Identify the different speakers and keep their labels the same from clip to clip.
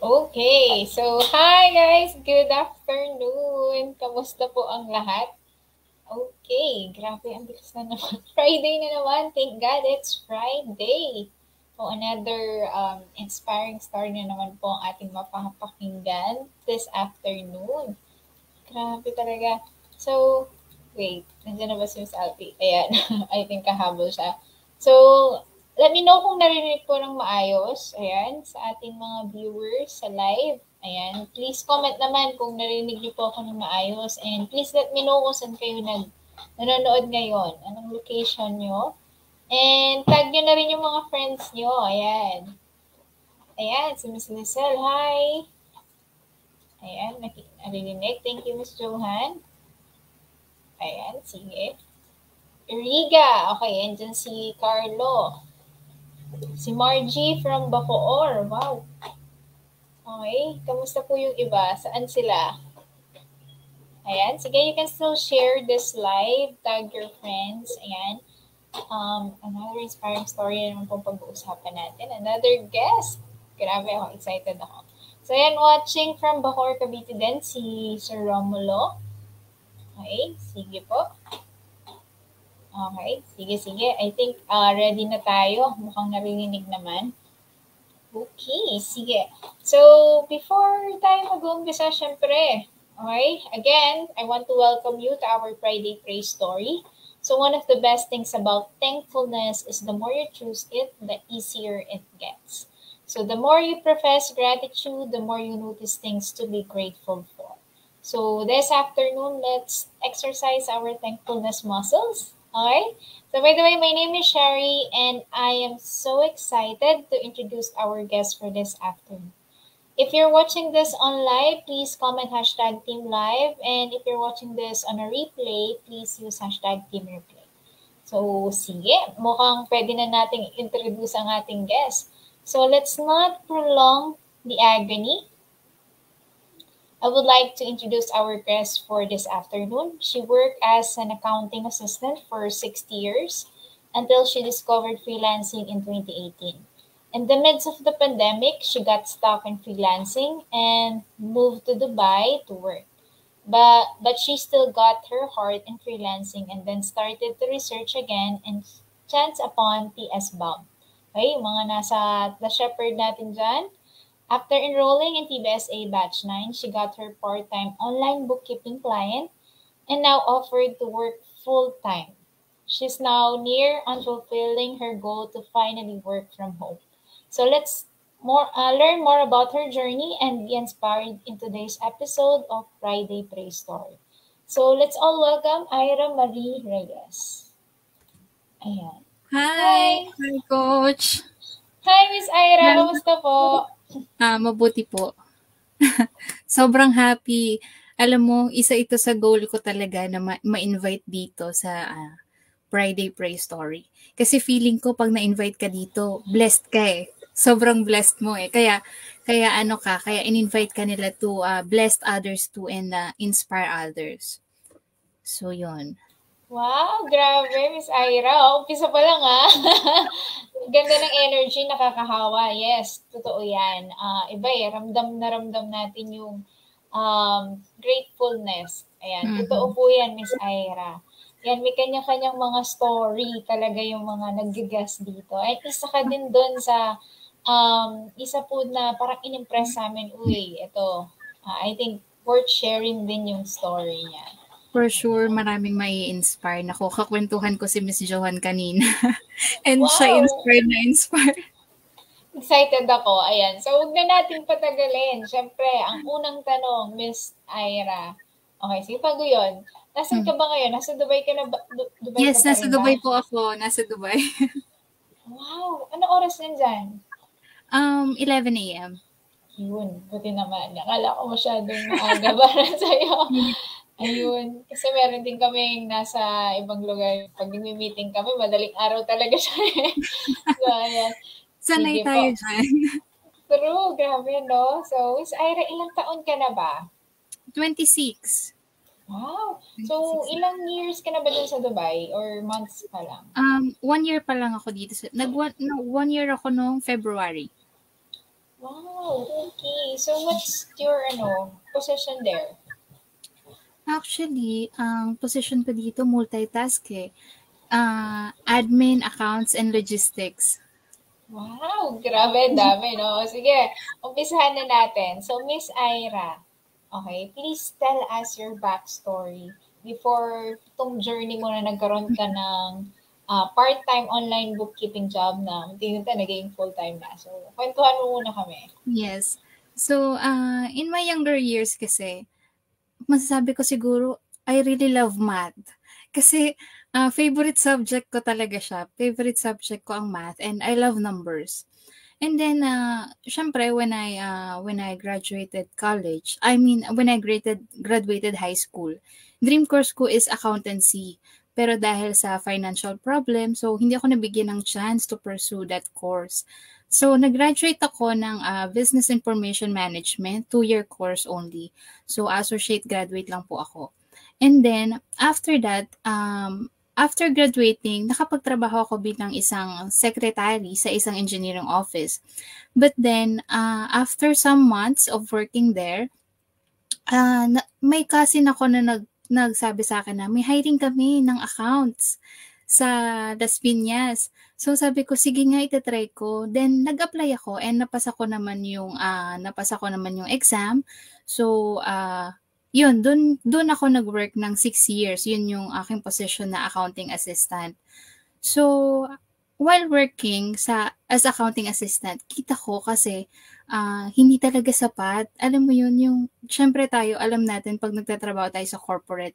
Speaker 1: Okay, so hi guys, good afternoon. Kamusta po ang lahat? Okay, grabe ang bilis na naman. Friday na naman. Thank God it's Friday. So another inspiring story na naman po ang ating mapapakinggan this afternoon. Grabe talaga. So, wait, nandiyan na ba si Miss Alpi? Ayan, I think kahabol siya. So, let me know kung narinig po ng maayos. Ayan, sa ating mga viewers sa live. Ayan, please comment naman kung narinig niyo po ako ng maayos. And please let me know kung saan kayo nanonood ngayon. Anong location nyo. And tag nyo na rin yung mga friends nyo. Ayan. Ayan, si Miss Lizelle. Hi. Ayan, narinig. Thank you, Miss Johan. Ayan, sige. Riga. Okay, andyan si Carlo. Si Margie from Bacoor. Wow. Okay, kamusta po yung iba? Saan sila? Ayan, sige, you can still share this live. Tag your friends. Ayan. Another inspiring story na naman pong pag-uusapan natin. Another guest. Grabe ako, excited ako. So, ayan, watching from Bacoor, Cavite din, si Sir Romulo. Okay, sige po. Okay, sige. I think ready na tayo. Mukhang narinig naman. Okay, sige. So, before tayo mag-uumpisa, syempre, okay, again, I want to welcome you to our Friday Praise Story. So, one of the best things about thankfulness is the more you choose it, the easier it gets. So, the more you profess gratitude, the more you notice things to be grateful for. So, this afternoon, let's exercise our thankfulness muscles. Okay? So, by the way, my name is Sherry, and I am so excited to introduce our guest for this afternoon. If you're watching this on live, please comment hashtag Team Live. And if you're watching this on a replay, please use hashtag Team Replay. So, sige, mukhang pwede na nating introduce ang ating guest. So, let's not prolong the agony. I would like to introduce our guest for this afternoon. She worked as an accounting assistant for 60 years until she discovered freelancing in 2018. In the midst of the pandemic, she got stuck in freelancing and moved to Dubai to work. But she still got her heart in freelancing and then started to research again and chance upon TS Bomb. Okay, mga nasa The Shepherd natin dyan. After enrolling in TBSA Batch 9, she got her part-time online bookkeeping client and now offered to work full-time. She's now near on fulfilling her goal to finally work from home. So let's learn more about her journey and be inspired in today's episode of Friday Praise Story. So let's all welcome Ira Marie Reyes. Ayan.
Speaker 2: Hi! Hi, Coach!
Speaker 1: Hi, Miss Ira! Kamusta po?
Speaker 2: Mabuti po. Sobrang happy. Alam mo, isa ito sa goal ko talaga na ma-invite dito sa Friday Praise Story. Kasi feeling ko pag na-invite ka dito, blessed ka eh. Sobrang blessed mo eh. Kaya in-invite ka nila to bless others too and inspire others. So, yun.
Speaker 1: Wow, grabe, Miss Ira. Umpisa pa lang Ganda ng energy, nakakahawa. Yes, totoo yan. Iba eh, ramdam na ramdam natin yung gratefulness. Ayan, totoo po yan, Miss Ira. Yan, may kanya-kanyang mga story talaga yung mga nag-guest dito. At isa ka din doon sa isa po na parang in-impress sa amin, ito, I think worth sharing din yung story niya.
Speaker 2: For sure, maraming mai-inspire. Naku, kakwentuhan ko si Miss Johan kanina. And
Speaker 1: Wow!
Speaker 2: siya inspired.
Speaker 1: Excited ako. Ayan. So, huwag na natin patagalin. Siyempre, ang unang tanong, Miss Ira. Okay, sige, bago yun. Nasaan ka ba ngayon? Nasa Dubai ka na ba? Dubai
Speaker 2: Yes,
Speaker 1: ka pa
Speaker 2: nasa
Speaker 1: rin
Speaker 2: Dubai
Speaker 1: ba?
Speaker 2: po ako. Nasa Dubai.
Speaker 1: Wow! Ano oras din dyan?
Speaker 2: 11 a.m.
Speaker 1: Yun, buti naman. Akala ko masyadong maaga para sa'yo. Ayun. Kasi meron din kaming nasa ibang lugar. Pag nag-meeting kami, madaling araw talaga siya. So, ayan.
Speaker 2: Sanay
Speaker 1: Sige
Speaker 2: tayo
Speaker 1: po.
Speaker 2: dyan.
Speaker 1: True, grabe no? So, Miss Ira, ilang taon ka na ba?
Speaker 2: 26.
Speaker 1: Wow! So, ilang years ka na ba dun sa Dubai? Or months pa lang?
Speaker 2: 1 year pa lang ako dito. 1 year ako noong February.
Speaker 1: Wow, okay. So what's your position there?
Speaker 2: Actually, ang position ko dito multitask eh. Admin, accounts, and logistics.
Speaker 1: Wow, grabe, dami, no? Sige, umpisahan na natin. So, Miss Ira, okay, please tell us your backstory before itong journey mo na nagkaroon ka ng part-time online bookkeeping job na tinita naging full-time na. So, kwentuhan mo muna kami.
Speaker 2: Yes. So, in my younger years kasi, masasabi ko siguro, I really love math. Kasi, favorite subject ko talaga siya. Favorite subject ko ang math and I love numbers. And then, syempre, when I graduated college, I mean, when I graduated high school, dream course ko is accountancy. Pero dahil sa financial problem, so hindi ako nabigyan ng chance to pursue that course. So, nag-graduate ako ng Business Information Management, 2-year course only. So, associate graduate lang po ako. And then, after that, after graduating, nakapagtrabaho ako bilang isang secretary sa isang engineering office. But then, after some months of working there, may cousin ako na nagsabi sa akin na may hiring kami ng accounts sa Las Piñas. So sabi ko, sige nga itatry ko. Then nag-apply ako and napasa ko naman yung exam. So yun, dun ako nag-work ng 6 years. Yun yung aking position na accounting assistant. So while working as accounting assistant, kita ko kasi hindi talaga sapat. Alam mo yun, yung syempre tayo, alam natin pag nagtatrabaho tayo sa corporate,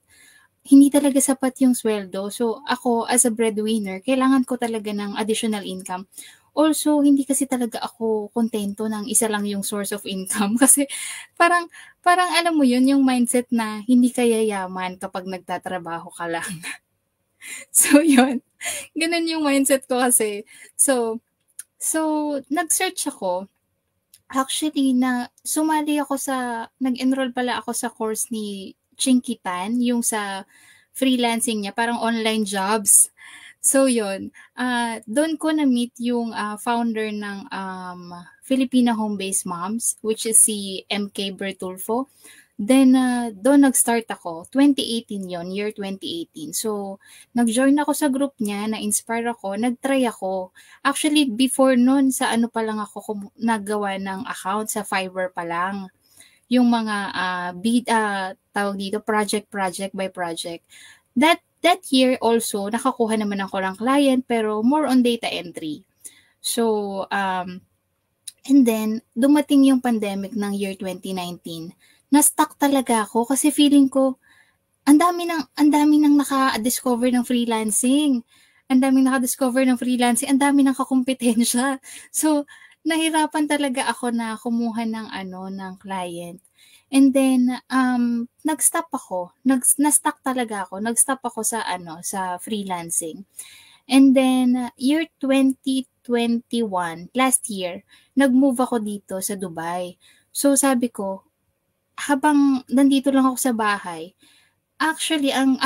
Speaker 2: hindi talaga sapat yung sweldo. So, ako as a breadwinner, kailangan ko talaga ng additional income. Also, hindi kasi talaga ako kontento ng isa lang yung source of income kasi parang alam mo yun, yung mindset na hindi ka yayaman kapag nagtatrabaho ka lang. So, yun. Ganun yung mindset ko kasi. So nag-search ako. Actually, nag-enroll pala ako sa course ni Chinky Tan, yung sa freelancing niya, parang online jobs. So, yun. Doon ko na-meet yung founder ng Filipina Home-Based Moms, which is si MK Bertulfo. Then, doon nag-start ako. 2018 yon, year 2018. So, nag-join ako sa group niya, na-inspire ako, nag-try ako. Actually, before noon, sa ano pa lang ako naggawa ng account, sa Fiverr pa lang. Yung mga tawag dito, project by project. That year also, nakakuha naman ako ng client, pero more on data entry. So, and then, dumating yung pandemic ng year 2019. Na-stuck talaga ako kasi feeling ko, ang dami nang naka-discover ng freelancing. Ang dami ang dami ng kakumpetensya. So, nahirapan talaga ako na kumuha ng client. And then, nag-stop ako. Na-stuck talaga ako. Nag-stop ako sa freelancing. And then, year 2021, last year, nag-move ako dito sa Dubai. So, sabi ko, habang nandito lang ako sa bahay, actually, ang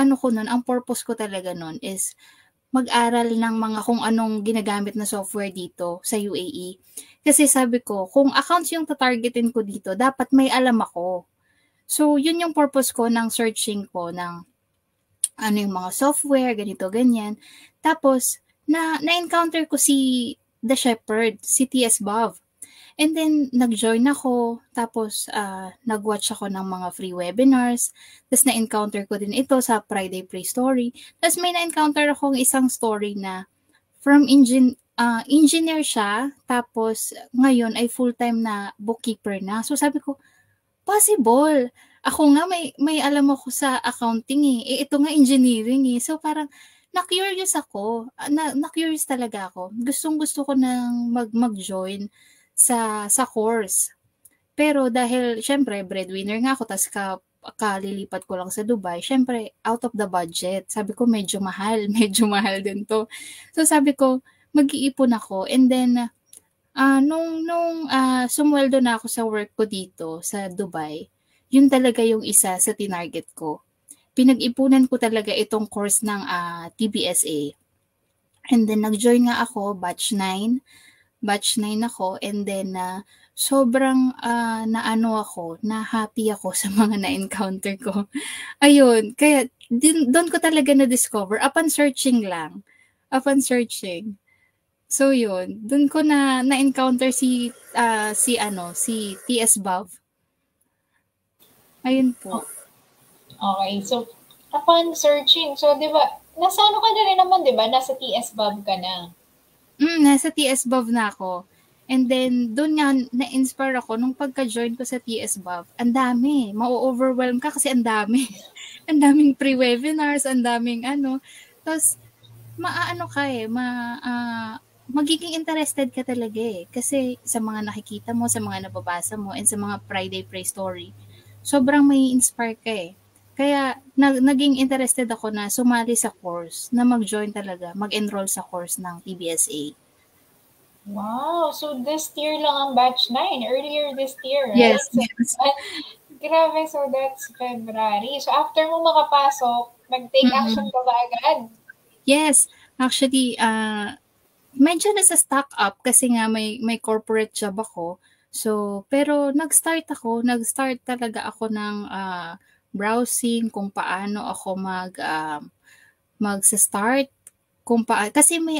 Speaker 2: purpose ko talaga nun is mag-aral ng mga kung anong ginagamit na software dito sa UAE. Kasi sabi ko, kung accounts yung tatargetin ko dito, dapat may alam ako. So, yun yung purpose ko ng searching ko ng yung mga software, ganito, ganyan. Tapos, na-encounter ko si The Shepherd, si T.S. Bob. And then, nag-join ako, tapos nag-watch ako ng mga free webinars, tapos na-encounter ko din ito sa Friday Pray Story. Tapos may na-encounter akong isang story na from engineer siya, tapos ngayon ay full-time na bookkeeper na. So sabi ko, possible. Ako nga may alam ako sa accounting ito nga engineering So parang na-curious ako, na-curious talaga ako. Gustong-gusto ko nang mag-join sa course. Pero dahil syempre breadwinner nga ako tas kalilipat ko lang sa Dubai, syempre out of the budget. Sabi ko medyo mahal din to. So sabi ko mag-iipon ako and then nung sumweldo na ako sa work ko dito sa Dubai, yun talaga yung isa sa tinarget ko. Pinag-ipunan ko talaga itong course ng TBSA. And then nag-join nga ako batch 9. batch 9 ako, and then sobrang naano ako, na happy ako sa mga na-encounter ko. Ayun, kaya doon ko talaga na-discover upon searching lang. Upon searching. So yun, doon ko na-encounter si TS Bob. Ayun po.
Speaker 1: Okay, so upon searching, so 'di ba, nasa ano ka na rin naman 'di ba? Nasa TS Bob ka na.
Speaker 2: Nasa TS Bob na ako. And then, doon nga, na-inspire ako nung pagka-join ko sa TS Bob. Ang dami. Ma-overwhelm ka kasi ang dami. Ang daming pre-webinars, ang daming ano. Tapos, maaano ka magiging interested ka talaga eh. Kasi sa mga nakikita mo, sa mga nababasa mo, and sa mga Friday Pray Story, sobrang may inspire ka eh. Kaya, naging interested ako na sumali sa course, na mag-join talaga, mag-enroll sa course ng TBSA.
Speaker 1: Wow! So, this year lang ang batch 9. Earlier this year, right?
Speaker 2: Yes.
Speaker 1: So, grabe. So, that's February. So, after mo makapasok, nag-take action ka ba agad?
Speaker 2: Yes. Actually, medyo nasa stock up kasi nga may corporate job ako. So, pero nag-start talaga ako ng browsing kung paano ako mag-start, kasi may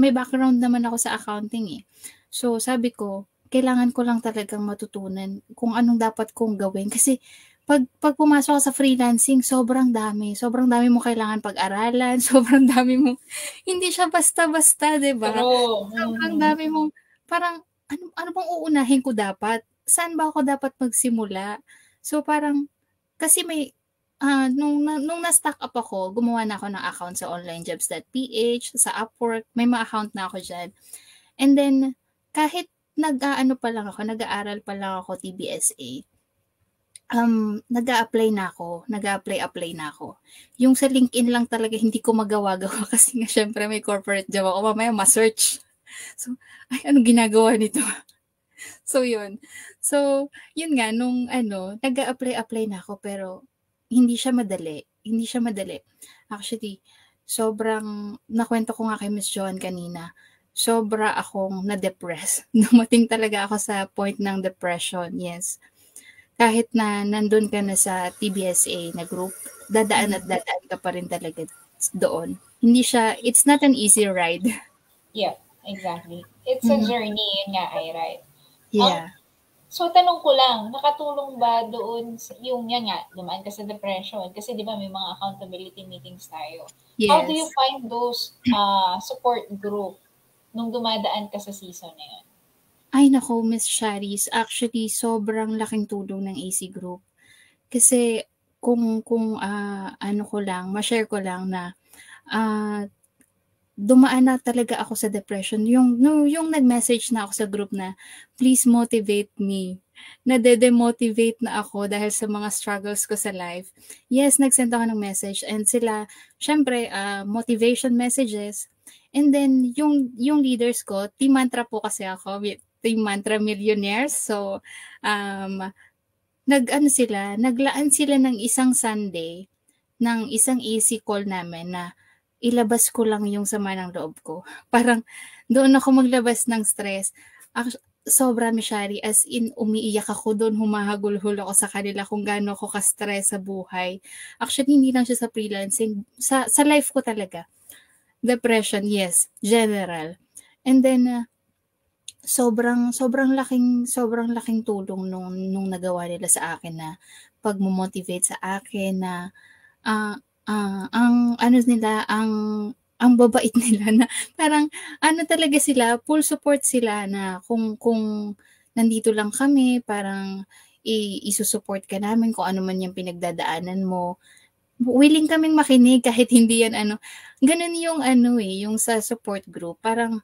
Speaker 2: background naman ako sa accounting eh. So, sabi ko, kailangan ko lang talagang matutunan kung anong dapat kong gawin. Kasi, pag pumasok ka sa freelancing, sobrang dami mo kailangan pag-aralan, sobrang dami mo, hindi siya basta-basta, diba? Sobrang dami mo, parang, ano bang uunahin ko dapat? Saan ba ako dapat magsimula? So, parang, kasi nung na-stock up ako, gumawa na ako ng account sa onlinejobs.ph, sa Upwork, may mga account na ako dyan. And then, kahit nag-aaral pa lang ako TBSA, nag-a-apply na ako. Yung sa LinkedIn lang talaga hindi ko magawa-gawa kasi nga syempre may corporate job ako, mamaya ma-search. So, anong ginagawa nito? So, yun. So, yun nga, nung nag-a-apply na ako, pero hindi siya madali. Actually, nakwento ko nga kay Miss Joan kanina, sobra akong na-depress. Dumating talaga ako sa point ng depression, yes. Kahit na nandun ka na sa TBSA na group, dadaan ka pa rin talaga doon. It's not an easy ride.
Speaker 1: Yeah, exactly. It's a journey, yun nga ay, right?
Speaker 2: Yeah.
Speaker 1: So, tanong ko lang, nakatulong ba doon yan nga, dumaan ka sa depression? Kasi di ba may mga accountability meetings tayo.
Speaker 2: Yes.
Speaker 1: How do you find those support group nung dumadaan ka sa season na yun?
Speaker 2: Ay nako, Miss Charis, actually sobrang laking tulong ng AC Group. Kasi kung ma-share ko lang na dumaan na talaga ako sa depression. Yung nag-message na ako sa group na, please motivate me. Nade-demotivate na ako dahil sa mga struggles ko sa life. Yes, nag-send ako ng message and sila, syempre, motivation messages. And then, yung leaders ko, Team Mantra po kasi ako, Team Mantra Millionaires. So, naglaan sila ng isang Sunday, ng isang AC call namin na ilabas ko lang yung sama ng loob ko. Parang doon ako maglabas ng stress. Sobra, Mishari, as in umiiyak ako doon, humahagulhol ako sa kanila kung gaano ako ka-stress sa buhay. Actually, hindi lang siya sa freelancing, sa life ko talaga. Depression, yes, general. And then, sobrang laking tulong nung nagawa nila sa akin na pag-motivate sa akin na ang babait nila na parang talaga sila, full support sila na kung nandito lang kami, parang isusupport ka namin kung ano man yung pinagdadaanan mo. Willing kaming makinig kahit hindi yan ganun yung yung sa support group, parang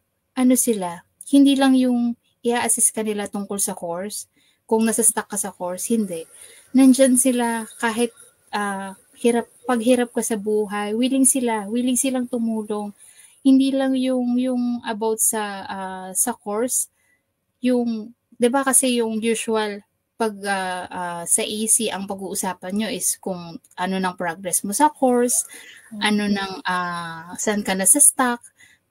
Speaker 2: sila, hindi lang yung i-assist ka nila tungkol sa course, kung nasa-stuck ka sa course, hindi. Nandyan sila kahit paghirap ka sa buhay, willing silang tumulong. Hindi lang yung about sa course, yung 'di ba kasi yung usual pag sa AC ang pag-uusapan nyo is kung ano ng progress mo sa course, ano ng saan ka na sa stuck.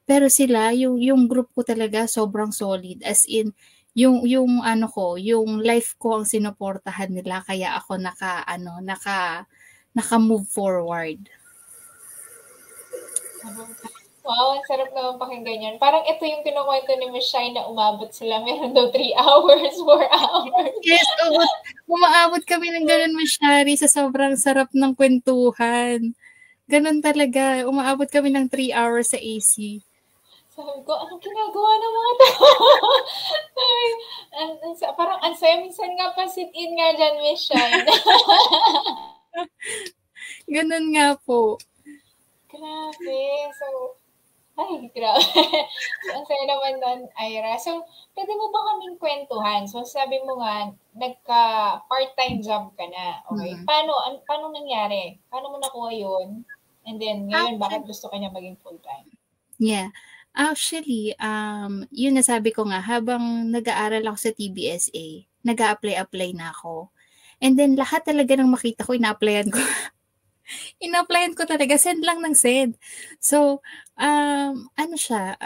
Speaker 2: Pero sila, yung group ko talaga sobrang solid. As in, yung ano ko, yung life ko ang sinuportahan nila kaya ako naka-move forward.
Speaker 1: Wow, ang sarap naman pakinggan yan. Parang ito yung kinukwento ni Miss Shai na umabot sila. Meron daw 3 hours, 4 hours.
Speaker 2: Yes, oo. Umaabot kami ng gano'n, Miss Shari, sa sobrang sarap ng kwentuhan. Gano'n talaga. Umaabot kami ng 3 hours sa AC.
Speaker 1: Sabi ko, anong ginagawa ng mga tao? Parang ang saya. Minsan nga pa sit-in nga dyan, Miss Shai.
Speaker 2: Gano'n nga po.
Speaker 1: Grabe. So, ay, grabe. So, ang saya naman nun, Ira. So, pwede mo ba kaming kwentuhan? So, sabi mo nga, nagka-part-time job ka na. Okay. Paano nangyari? Paano mo nakuha yun? And then, ngayon, bakit gusto ka niya maging full-time?
Speaker 2: Yeah. Actually, yun nasabi ko nga, habang nag-aaral ako sa TBSA, nag-a-apply na ako. And then, lahat talaga ng makita ko, ina-applyan ko. In-applyan ko talaga, send lang ng send. So, ano siya,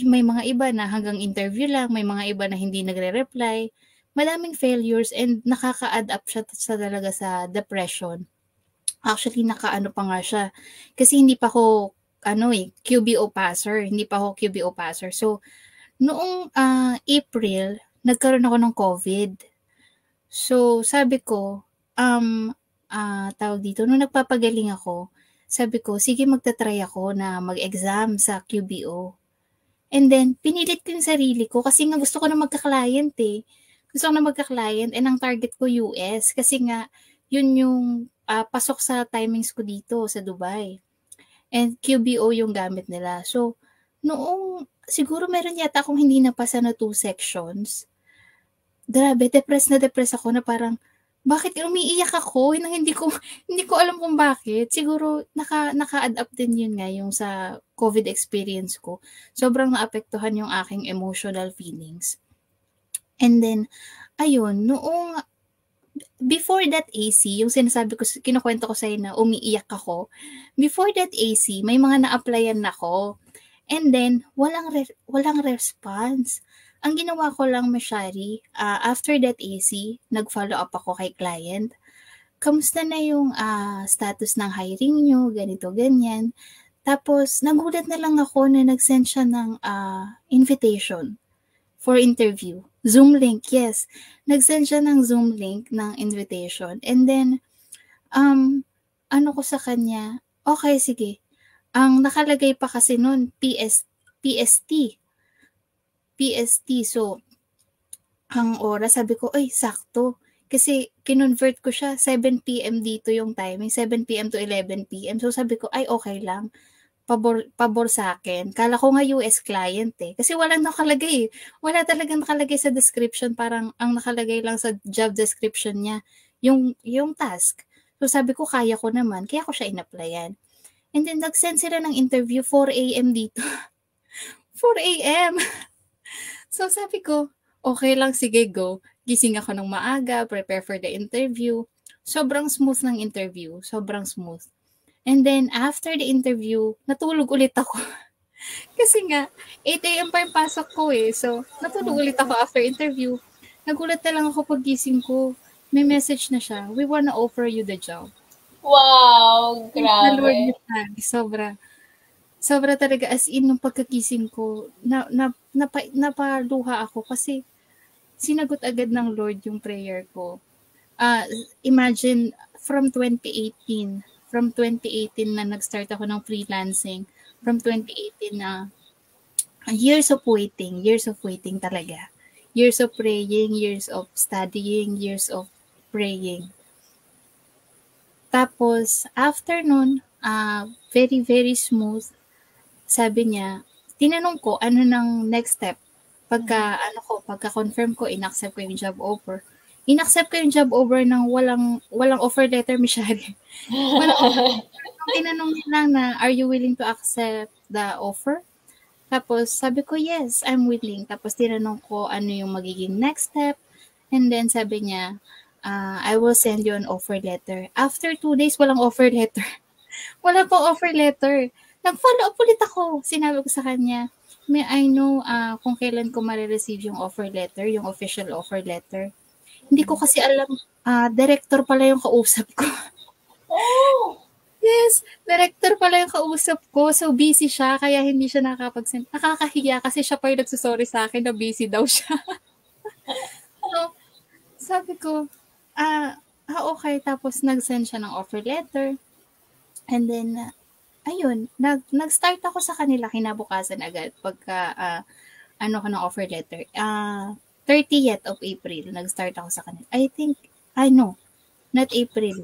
Speaker 2: may mga iba na hanggang interview lang, may mga iba na hindi nagre-reply, madaming failures and nakaka-add up siya talaga sa depression. Actually, nakaano pa nga siya. Kasi hindi pa ako, QBO passer. Hindi pa ako QBO passer. So, noong April, nagkaroon ako ng COVID. So, sabi ko, tawag dito, nung nagpapagaling ako, sabi ko, sige magta-try ako na mag-exam sa QBO. And then, pinilit ko yung sarili ko kasi nga gusto ko na magka-client eh. Gusto ko na magka-client and ang target ko US kasi nga, yun yung pasok sa timings ko dito sa Dubai. And QBO yung gamit nila. So, noong, siguro meron yata akong hindi napasa na 2 sections. Grabe, depressed ako na parang, bakit umiiyak ako? Hindi ko alam kung bakit. Siguro naka-add up din yun nga yung sa COVID experience ko. Sobrang naapektuhan yung aking emotional feelings. And then, ayun, before that AC, yung sinasabi ko, kinukwento ko sa'yo na umiiyak ako, before that AC, may mga na-applyan na ako. And then, walang response. Ang ginawa ko lang, Mashari, after that AC, nag-follow up ako kay client. Kamusta na yung status ng hiring nyo, ganito, ganyan. Tapos, nagulat na lang ako na nag-send siya ng invitation for interview. Zoom link, yes. Nag-send siya ng Zoom link ng invitation. And then, ano ko sa kanya, okay, sige. Ang nakalagay pa kasi nun, PST. So, ang oras, sabi ko, ay, sakto. Kasi, kinonvert ko siya, 7 p.m. dito yung timing, 7 p.m. to 11 p.m. So, sabi ko, ay, okay lang. Pabor sa akin. Kala ko nga US client eh. Kasi walang nakalagay eh. Wala talagang nakalagay sa description. Parang ang nakalagay lang sa job description niya, yung task. So sabi ko, kaya ko naman. Kaya ko siya in-applyan. And then nag-send sila ng interview 4 a.m. dito. 4 a.m. So sabi ko, okay lang, sige, go. Gising ako ng maaga, prepare for the interview. Sobrang smooth ng interview. Sobrang smooth. And then, after the interview, natulog ulit ako. Kasi nga, 8 a.m. pa yung pasok ko eh. So, natulog ulit ako after interview. Nagulat na lang ako pag gising ko. May message na siya, we wanna offer you the job.
Speaker 1: Wow, grabe.
Speaker 2: Sobra talaga. As in, nung pagkagising ko, napaluha ako kasi sinagot agad ng Lord yung prayer ko. Imagine, from 2018 na nag-start ako ng freelancing, from 2018 na years of waiting talaga. Years of praying, years of studying, years of praying. Tapos, after nun, very, very smooth. Sabi niya, tinanong ko, ano nang next step? Pagka-confirm ko, in-accept ko yung job offer. In-accept ko yung job offer ng walang offer letter, Michelle. Tinanong niya lang na, are you willing to accept the offer? Tapos, sabi ko, yes, I'm willing. Tapos, tinanong ko, ano yung magiging next step? And then, sabi niya, I will send you an offer letter. After 2 days, walang offer letter. Wala pong offer letter. Nag-follow up ulit ako. Sinabi ko sa kanya, may I know kung kailan ko marireceive yung offer letter, yung official offer letter. Hindi ko kasi alam, director pala yung kausap ko.
Speaker 1: Oh!
Speaker 2: Yes, director pala yung kausap ko. So, busy siya, kaya hindi siya nakakapag-send. Nakakahiya kasi siya pa yung nagsusorry sa akin na busy daw siya. So, sabi ko, okay. Tapos, nag-send siya ng offer letter. And then, ayun, nag-start ako sa kanila kinabukasan agad pagka, ko ng offer letter. 30th of April, nag-start ako sa kanila. I think, no, not April.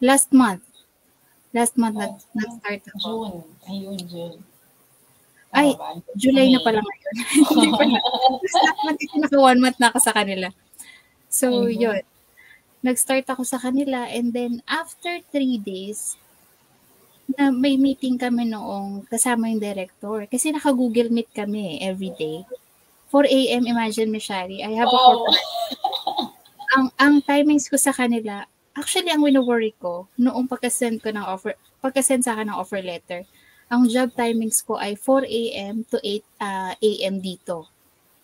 Speaker 2: Last month, nag-start ako.
Speaker 1: June. Ayun, June.
Speaker 2: Ay, July na pala ngayon. Hindi pa na. Last month, naka 1 month na ako sa kanila. So, yun. Nag-start ako sa kanila and then after 3 days, na may meeting kami noong kasama yung director. Kasi naka-Google Meet kami every day. 4 a.m. Imagine me, Shari. I have a corporate. Ang timings ko sa kanila, actually, ang wino-worry ko, noong pagka-send sa akin ng offer letter, ang job timings ko ay 4 a.m. to 8 a.m. dito,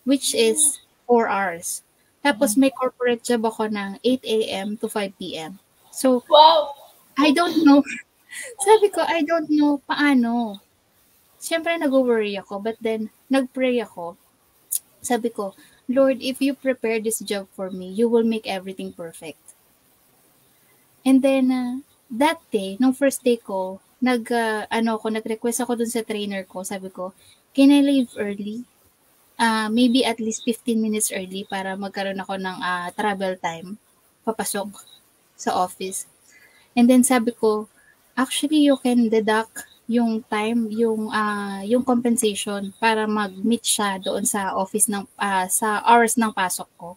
Speaker 2: which is 4 hours. Tapos may corporate job ako ng 8 a.m. to 5 p.m. So,
Speaker 1: wow!
Speaker 2: I don't know. Sabi ko, I don't know paano. Siyempre, nag-worry ako, but then, nag-pray ako. Sabi ko, Lord, if you prepare this job for me, you will make everything perfect. And then, that day, nung first day ko, nag-request ako dun sa trainer ko. Sabi ko, can I leave early? Maybe at least 15 minutes early para magkaroon ako ng travel time papasok sa office. And then sabi ko, actually you can deduct yung time, yung compensation para mag-meet siya doon sa office sa hours ng pasok ko.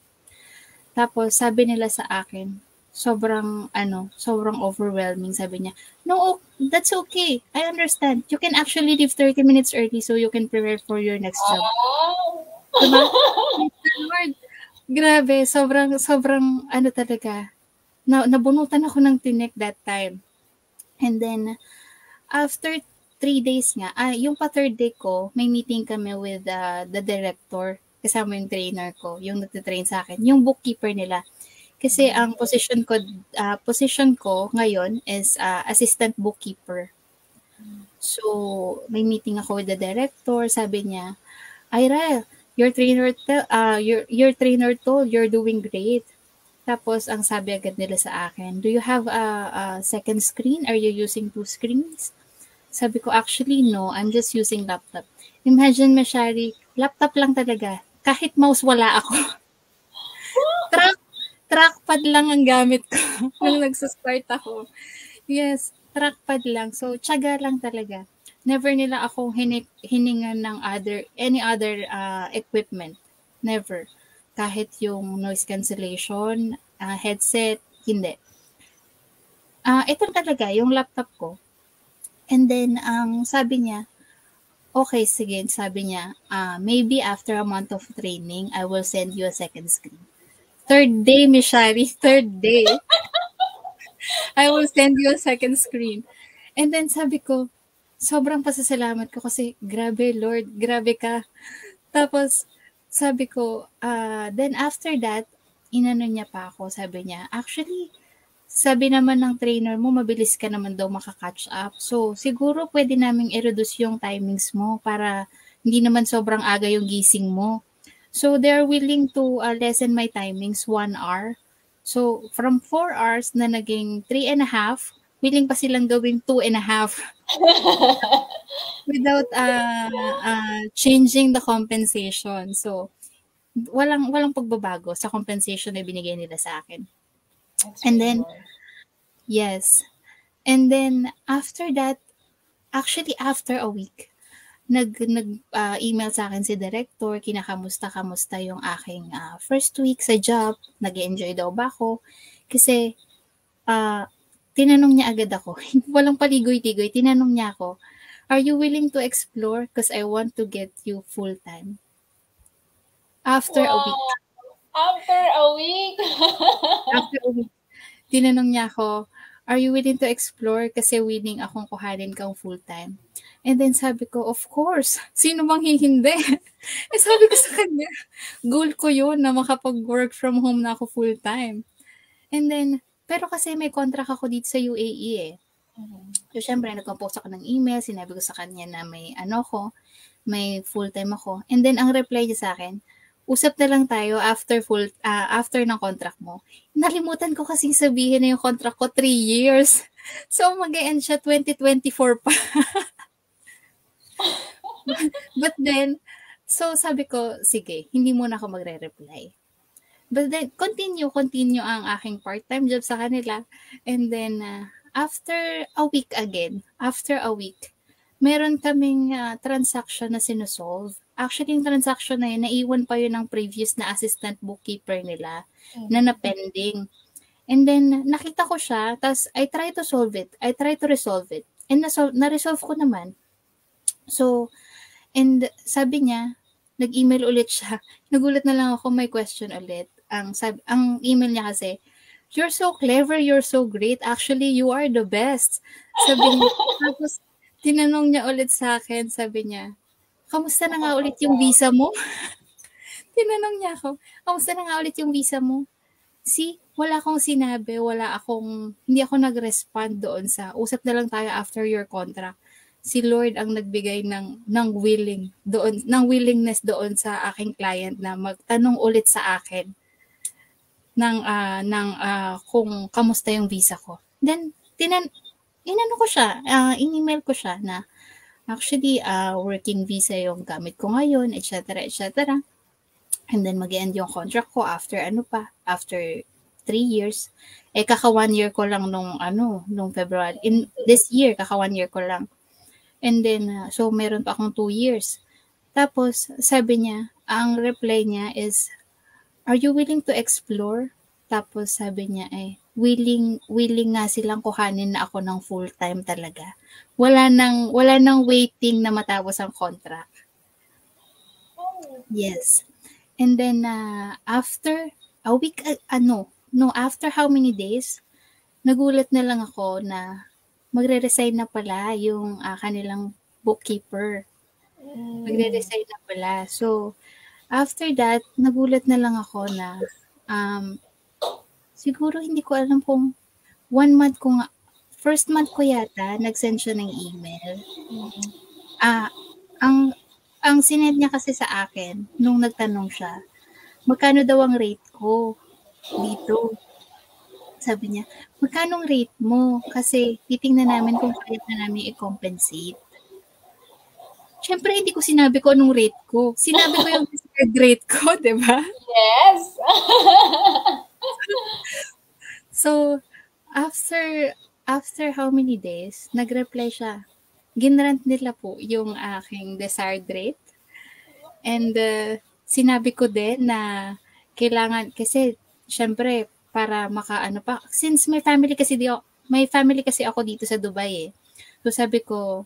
Speaker 2: Tapos sabi nila sa akin, sobrang overwhelming, sabi niya. No, that's okay. I understand. You can actually leave 30 minutes early so you can prepare for your next job. Diba? Lord, grabe, sobrang talaga. Nabunutan ako ng tinik that time. And then, after 3 days nga, yung pa third day ko, may meeting kami with the director, kasama yung trainer ko, yung nagtitrain sa akin, yung bookkeeper nila. Kasi ang position ko ngayon is assistant bookkeeper. So, may meeting ako with the director. Sabi niya, Ira, your trainer told you're doing great. Tapos, ang sabi agad nila sa akin, do you have a second screen? Are you using 2 screens? Sabi ko, actually, no. I'm just using laptop. Imagine, Mashari, laptop lang talaga. Kahit mouse, wala ako. Trackpad lang ang gamit ko nung nagsastart ako. Yes, trackpad lang. So, tiyaga lang talaga. Never nila akong hiningan ng any other equipment. Never. Kahit yung noise cancellation, headset, hindi. Ito talaga, yung laptop ko. And then, sabi niya, okay, sige, sabi niya, maybe after a month of training, I will send you a second screen. Third day, Mishari, third day. I will send you a second screen. And then sabi ko, sobrang pasasalamat ko kasi grabe, Lord, grabe ka. Tapos sabi ko, then after that, inano niya pa ako, sabi niya, actually, sabi naman ng trainer mo, mabilis ka naman daw makakatch up. So, siguro pwede naming i-reduce yung timings mo para hindi naman sobrang aga yung gising mo. So, they're willing to lessen my timings 1 hour. So, from 4 hours na naging 3.5, willing pa silang gawing 2.5 without changing the compensation. So, walang pagbabago sa compensation na binigay nila sa akin. And then, yes. And then, after that, actually after a week, nag-email sa akin si director, kinakamusta yung aking first week sa job, nag-enjoy daw ba ako. Kasi, tinanong niya agad ako, walang paligoy-tigoy, tinanong niya ako, are you willing to explore? Because I want to get you full-time. After a week.
Speaker 1: After a week,
Speaker 2: tinanong niya ako, are you willing to explore kasi willing akong kuhanin kang full-time? And then sabi ko, of course, sino bang hihindi? Sabi ko sa kanya, goal ko yun na makapag-work from home na ako full-time. And then, pero kasi may contract ako dito sa UAE eh. So, syempre, nag-compose ako ng email, sinabi ko sa kanya na may full-time ako. And then, ang reply niya sa akin, usap na lang tayo after ng contract mo. Nalimutan ko kasi sabihin na yung contract ko 3 years. So, mag-e-end siya 2024 pa. But then, so sabi ko, sige, hindi muna ako magre-reply. But then, continue ang aking part-time job sa kanila. And then, after a week, meron kaming transaction na sinusolve. Actually, yung transaction na yun, naiwan pa yun ng previous na assistant bookkeeper nila na na-pending. And then, nakita ko siya, tapos I try to resolve it. And na-resolve ko naman. So, and sabi niya, nag-email ulit siya. Nagulat na lang ako, may question ulit. Ang email niya kasi, you're so clever, you're so great. Actually, you are the best. Sabi niya, tapos tinanong niya ulit sa akin, sabi niya, kamusta na nga ulit yung visa mo? Tinanong niya ako, kamusta na nga ulit yung visa mo? Wala akong sinabi, hindi ako nag-respond doon sa, usap na lang tayo after your contract. Si Lord ang nagbigay ng willingness doon sa aking client na magtanong ulit sa akin kung kamusta yung visa ko. Then, in-email ko siya na actually, working visa yung gamit ko ngayon, etc., etc. And then, mag-end yung contract ko after 3 years. Kaka 1 year ko lang nung February. In this year, kaka 1 year ko lang. And then, so meron pa akong 2 years. Tapos, sabi niya, ang reply niya is, are you willing to explore? Tapos sabi niya willing nga silang kuhanin na ako ng full-time talaga. Wala nang waiting na matapos ang contract. Yes. And then, after a week, after how many days, nagulat na lang ako na magre-resign na pala yung kanilang bookkeeper. Magre-resign na pala. So, after that, nagulat na lang ako na siguro hindi ko alam kung 1 month ko nga, first month ko yata, nag-send siya ng email. Ang sinend niya kasi sa akin, nung nagtanong siya, magkano daw ang rate ko dito? Sabi niya, magkano ang rate mo? Kasi titingnan namin kung kaya na namin i-compensate. Siyempre, hindi ko sinabi ko anong rate ko. Sinabi ko yung desired rate ko, di ba?
Speaker 1: Yes!
Speaker 2: So, after how many days, nag-reply siya. Ginrant nila po yung aking desired rate. And sinabi ko din na kailangan, kasi syempre, para since may family kasi ako dito sa Dubai eh. So sabi ko,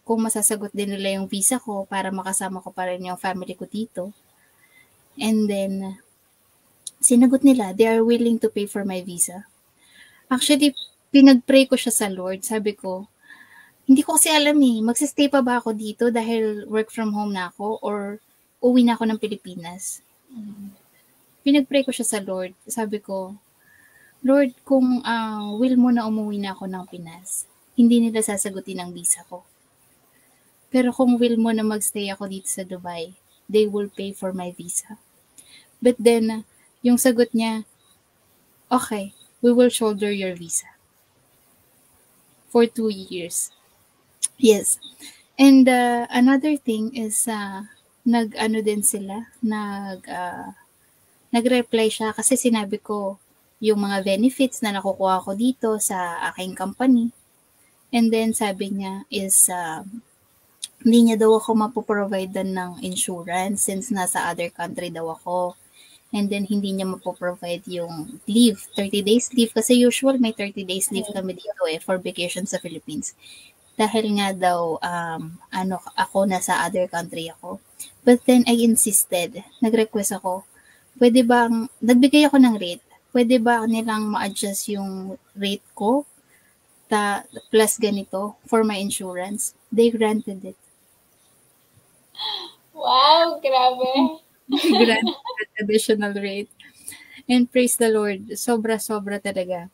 Speaker 2: kung masasagot din nila yung visa ko para makasama ko pa rin yung family ko dito. And then, sinagot nila, they are willing to pay for my visa. Actually, pinag-pray ko siya sa Lord. Sabi ko, hindi ko kasi alam magsistay pa ba ako dito dahil work from home na ako or uwi na ako ng Pilipinas. Pinag-pray ko siya sa Lord. Sabi ko, Lord, kung will mo na umuwi na ako ng Pinas, hindi nila sasagutin ang visa ko. Pero kung will mo na magstay ako dito sa Dubai, they will pay for my visa. But then, yung sagot niya, okay, we will shoulder your visa. For 2 years. Yes. And another thing is, nag-reply siya kasi sinabi ko yung mga benefits na nakukuha ko dito sa aking company. And then sabi niya is, hindi niya daw ako mapoprovide ng insurance since nasa other country daw ako. And then, hindi niya mapoprovide yung leave, 30 days leave. Kasi usual may 30 days leave kami dito for vacation sa Philippines. Dahil nga daw, ako nasa other country ako. But then, I insisted. Nag-request ako, nagbigay ako ng rate. pwede ba nilang ma-adjust yung rate ko plus ganito for my insurance? They granted it.
Speaker 1: Wow, grabe.
Speaker 2: They granted that additional rate. And praise the Lord, sobra-sobra talaga.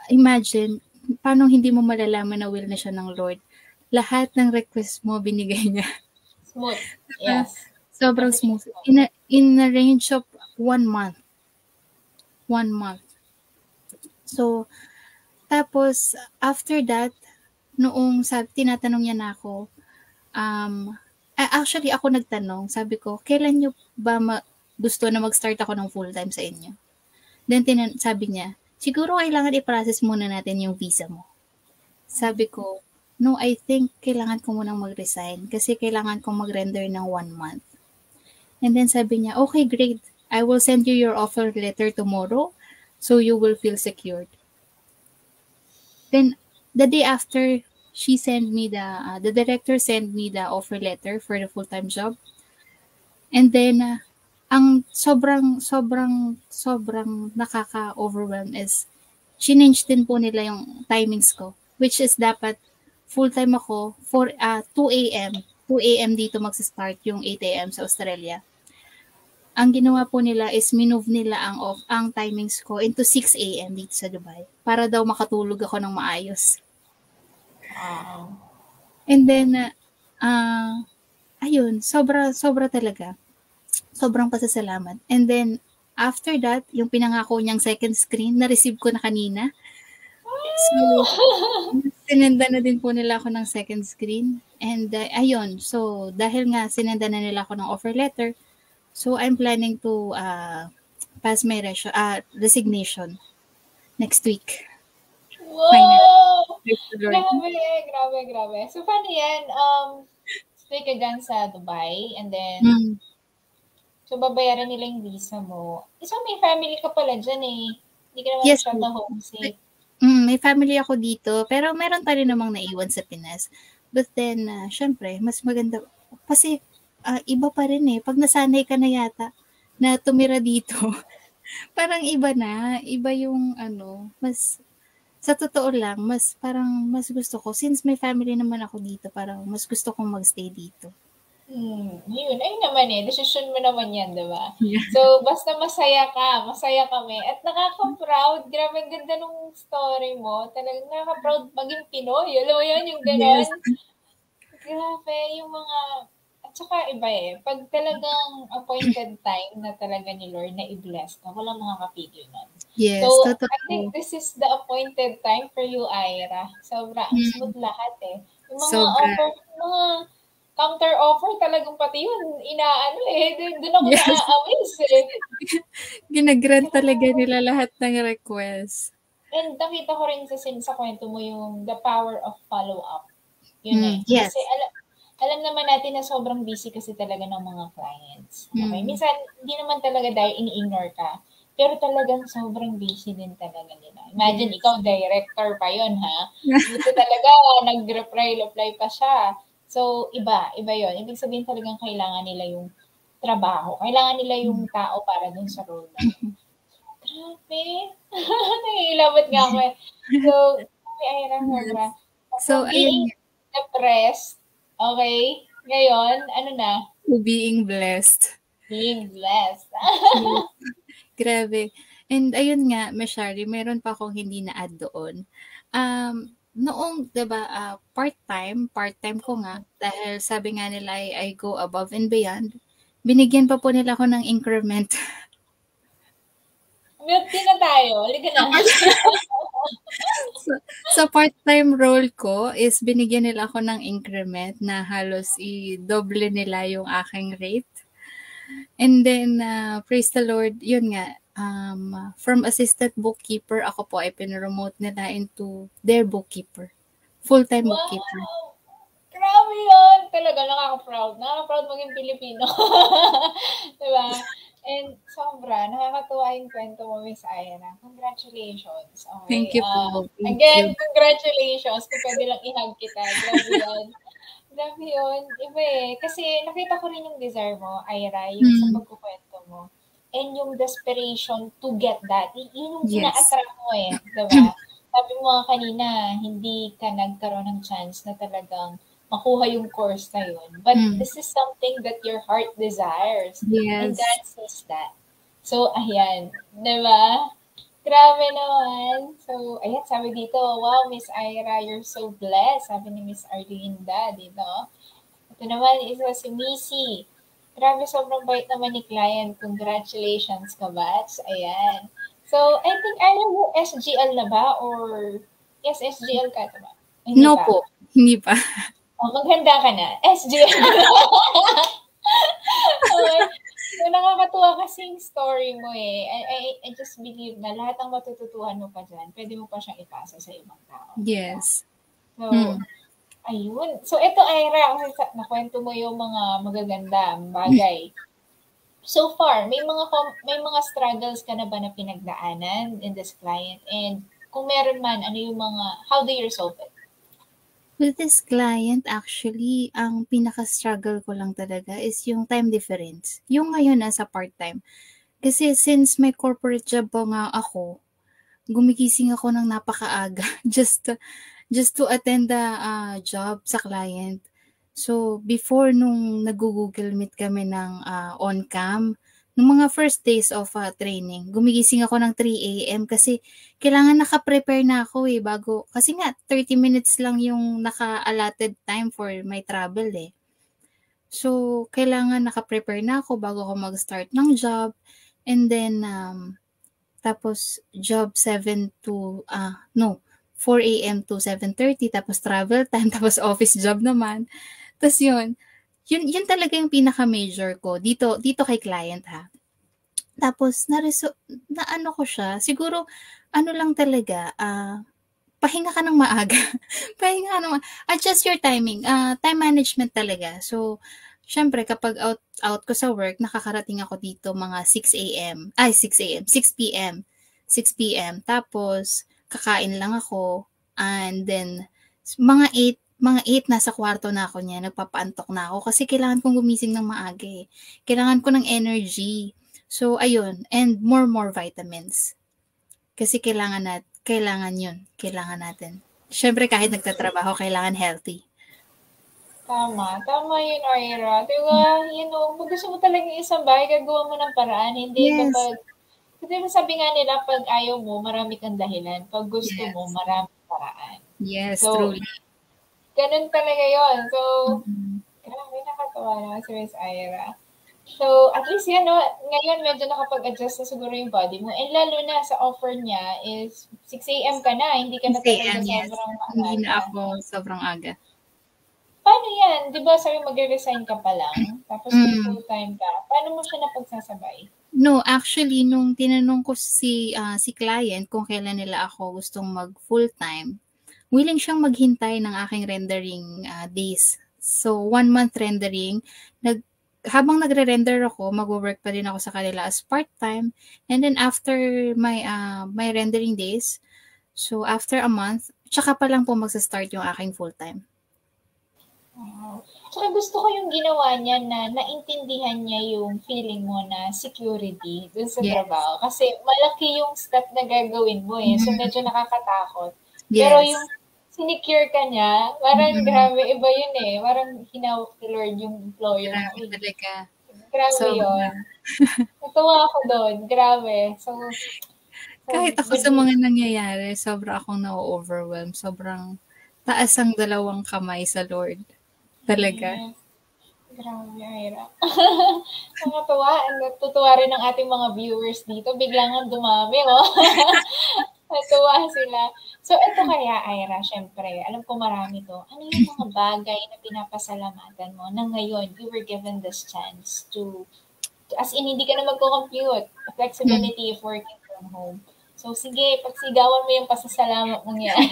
Speaker 2: Imagine, paano hindi mo malalaman na will na siya ng Lord? Lahat ng request mo, binigay niya.
Speaker 1: Smooth. Yes.
Speaker 2: Sobrang smooth. In a range of 1 month. 1 month. So, tapos, after that, noong tinatanong niya na ako, actually, ako nagtanong, sabi ko, kailan niyo ba gusto na mag-start ako ng full-time sa inyo? Then, sabi niya, siguro kailangan i-process muna natin yung visa mo. Sabi ko, no, I think kailangan ko munang mag-resign kasi kailangan kong mag-render ng 1 month. And then sabi niya, okay, great. I will send you your offer letter tomorrow so you will feel secured. Then, the day after, she sent me the director sent me the offer letter for the full-time job. And then, ang sobrang nakaka-overwhelm is, change din po nila yung timings ko, which is dapat full-time ako for 2 a.m. 2 a.m. dito magsa-start yung 8 a.m. sa Australia. Ang ginawa po nila is minove nila ang timings ko into 6 a.m. dito sa Dubai para daw makatulog ako ng maayos.
Speaker 1: Wow.
Speaker 2: And then, ayun, sobra talaga. Sobrang pasasalamat. And then, after that, yung pinangako niyang second screen, na-receive ko na kanina. So, sinenda na din po nila ako ng second screen. And, ayun, so, dahil nga sinenda na nila ako ng offer letter, so, I'm planning to pass my resignation next week.
Speaker 1: Wow! Grabe. So, paano yan? Stay ka dyan sa Dubai and then, so, babayaran nila yung visa mo. So, may family ka pala dyan eh. Hindi ka naman masyadong homesick.
Speaker 2: May family ako dito, pero meron pa rin namang naiwan sa Pinas. But then, syempre, mas maganda. Kasi, iba pa rin eh. Pag nasanay ka na yata na tumira dito, parang iba na. Iba yung mas, sa totoo lang, mas gusto ko. Since may family naman ako dito, parang mas gusto kong magstay dito.
Speaker 1: Yun. Ayun naman eh. Decision mo naman yan, diba? Yeah. So, basta masaya kami. At nakaka-proud. Grabe, ang ganda nung story mo. Talagang nakaka-proud maging Pinoy. Alam mo yun, yung gano'n. Yes. Grabe, yung mga... At saka iba eh. Pag talagang appointed time na talaga ni Lord na i-bless ka, walang makakapigil nun.
Speaker 2: Yes,
Speaker 1: so,
Speaker 2: totoo.
Speaker 1: I think this is the appointed time for you, Ira. Sobrang smooth lahat eh. Yung mga offer, mga counter offer talagang pati yun, inaano eh. Doon ako na-amaze eh.
Speaker 2: Ginagrant talaga nila lahat ng request.
Speaker 1: And nakita ko rin sa kwento mo yung the power of follow-up. Yun eh.
Speaker 2: Yes.
Speaker 1: Kasi alam naman natin na sobrang busy kasi talaga ng mga clients. Okay? Minsan, hindi naman talaga dahil ini-ignore ka. Pero talagang sobrang busy din talaga nila. Imagine, ikaw director pa yun, ha? Dito talaga, nag-reply pa siya. So, iba yun. Ibig sabihin talagang kailangan nila yung trabaho. Kailangan nila yung tao para dun sa role na yun. Grabe. Nangilabat nga ako eh. So, Ira, sobra. So, being depressed, okay? Ngayon, ano na?
Speaker 2: Being blessed.
Speaker 1: Being blessed.
Speaker 2: Grabe. And ayun nga, Mashari, meron pa akong hindi na-add doon. Noong, diba, part-time ko nga, dahil sabi nga nila I go above and beyond, binigyan pa po nila ako ng increment.
Speaker 1: Milk tea na tayo. Halika na.
Speaker 2: So, part-time role ko is binigyan nila ako ng increment na halos i-doble nila yung aking rate. And then, praise the Lord, yun nga, from assistant bookkeeper, ako po ay pinromote nila into their bookkeeper. Full-time bookkeeper.
Speaker 1: Grabe yun! Talaga, nakaka-proud. Nakaka-proud maging Pilipino. Diba? And sobra, nakakatuwa yung kwento mo, Miss Ira. Congratulations. Okay.
Speaker 2: Thank you po.
Speaker 1: Congratulations. Kung pwede lang i-hug kita. Grabe yun. Grabe yun. Iba eh. Kasi nakita ko rin yung desire mo, Ira, yung sa pagkukwento mo. and yung desperation to get that. Yun yung
Speaker 2: Yes.
Speaker 1: ina-attract mo eh, diba? Sabi mo nga kanina, hindi ka nagkaroon ng chance na talagang makuha yung course na yun. But this is something that your heart desires. And
Speaker 2: Yes.
Speaker 1: God sees that. So, ayan. Diba? Grabe naman. So, ayan, sabi dito, wow, Miss Ira, you're so blessed. Sabi ni Miss Arlinda dito. Ito naman, isa si Missy. Grabe, sobrang bait naman ni client. Congratulations, kabats. Ayan. So, I think, Ira, mo SGL na ba? Or, yes, SGL ka, diba? Hindi
Speaker 2: No
Speaker 1: pa.
Speaker 2: po, hindi pa.
Speaker 1: Oh, maghanda ka na. SGL. Okay. So, nakakatuwa kasing story mo eh. I just believe na lahat ng matututuhan mo pa dyan, pwede mo pa siyang ipasa sa ibang tao.
Speaker 2: Yes.
Speaker 1: So, ayun. So, ito, Ira, kasi nakwento mo yung mga magaganda bagay. So far, may mga struggles ka na ba na pinagdaanan in this client? And kung meron man, ano yung mga, how do you resolve it?
Speaker 2: With this client, actually, ang pinaka-struggle ko lang talaga is yung time difference. Yung ngayon nasa part-time. Kasi since may corporate job pa nga ako, gumigising ako ng napakaaga just to attend the job sa client. So, before nung nag-Google Meet kami ng on-cam, nung mga first days of training, gumigising ako ng 3 a.m. kasi kailangan naka-prepare na ako eh bago, kasi nga 30 minutes lang yung naka-allotted time for my travel eh. So, kailangan naka-prepare na ako bago ako mag-start ng job. And then, tapos job 4 a.m. to 7:30, tapos travel time, tapos office job naman. Tapos yun talaga yung pinaka-major ko dito kay client ha. Tapos na ano ko siya, siguro ano lang talaga, pahinga ka ng maaga. Adjust your timing, time management talaga. So, syempre kapag out ko sa work, nakakarating ako dito mga 6 p.m. Tapos, kakain lang ako, and then, mga 8 nasa kwarto na ako niya, nagpapaantok na ako kasi kailangan kong gumising ng maaga eh. Kailangan ko ng energy. So, ayun, and more vitamins. Kasi kailangan natin. Syempre kahit nagtatrabaho, kailangan healthy.
Speaker 1: Tama yun, Ira. Diba, kung gusto mo talaga isang bahay, gagawa mo ng paraan. Hindi
Speaker 2: Yes.
Speaker 1: kapag, kasi sabi nga nila, pag ayaw mo, marami kang dahilan. Pag gusto mo, marami paraan.
Speaker 2: Yes,
Speaker 1: so,
Speaker 2: truly.
Speaker 1: Ganun talaga yun. So, grabe, nakatawa naman si Miss Ira. So, at least ngayon medyo nakapag-adjust na siguro yung body mo. And lalo na sa offer niya is 6 a.m. ka na, hindi ka na talaga sobrang maaga.
Speaker 2: Hindi na ako sobrang aga.
Speaker 1: Paano yan? Di ba sabi mag-resign ka pa lang, tapos may full-time ka. Paano mo siya napagsasabay?
Speaker 2: No, actually, nung tinanong ko si client kung kailan nila ako gustong mag full-time, willing siyang maghintay ng aking rendering days. So, 1 month rendering, habang nagre-render ako, magwo-work pa din ako sa kanila as part-time. And then after my rendering days, so after a month, tsaka pa lang po magsa-start yung aking full-time.
Speaker 1: Wow. Tsaka gusto ko yung ginawa niya na naintindihan niya yung feeling mo na security dun sa trabaho. Kasi malaki yung step na gagawin mo eh. So medyo nakakatakot.
Speaker 2: Yes.
Speaker 1: Pero yung sinecure ka niya, parang grabe, iba yun eh. Parang hinawak ni Lord yung employer.
Speaker 2: Grabe talaga.
Speaker 1: Grabe yun. Natuwa ako doon. Grabe. So,
Speaker 2: kahit ako sa mga nangyayari, sobra akong na-overwhelm. Sobrang taas ang dalawang kamay sa Lord. Talaga.
Speaker 1: Yes. Grabe, Ira. Nakatuwa. Natutuwa rin ang ating mga viewers dito. Biglang ang dumami, oh. Natuwa sila. So, ito kaya, Ira, syempre, alam ko marami to. Ano yung mga bagay na pinapasalamatan mo na ngayon you were given this chance to as in, hindi ka na magko-compute. Flexibility of working from home. So, sige, pagsigawan mo yung pasasalamat mong yan.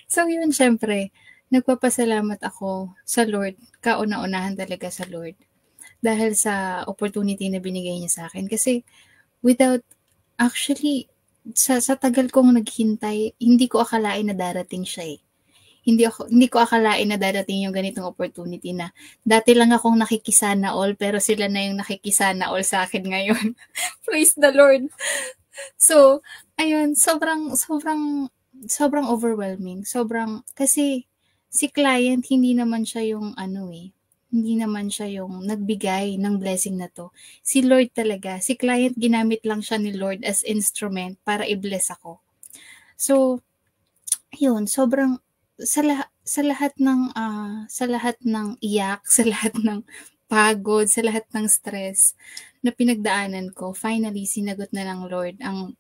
Speaker 2: So, yun, syempre, nagpapasalamat ako sa Lord. Kauna-unahan talaga sa Lord. Dahil sa opportunity na binigay niya sa akin. Kasi, actually, sa tagal kong naghintay, hindi ko akalain na darating siya eh. hindi ko akalain na darating yung ganitong opportunity na dati lang akong nakikisana all pero sila na yung nakikisana all sa akin ngayon. Praise the Lord. So, ayun, sobrang overwhelming. Kasi si client, hindi naman siya yung hindi naman siya yung nagbigay ng blessing na to. Si Lord talaga, si client ginamit lang siya ni Lord as instrument para i-bless ako. So, yun, sobrang, sa lahat ng iyak, sa lahat ng pagod, sa lahat ng stress na pinagdaanan ko, finally sinagot na ng Lord ang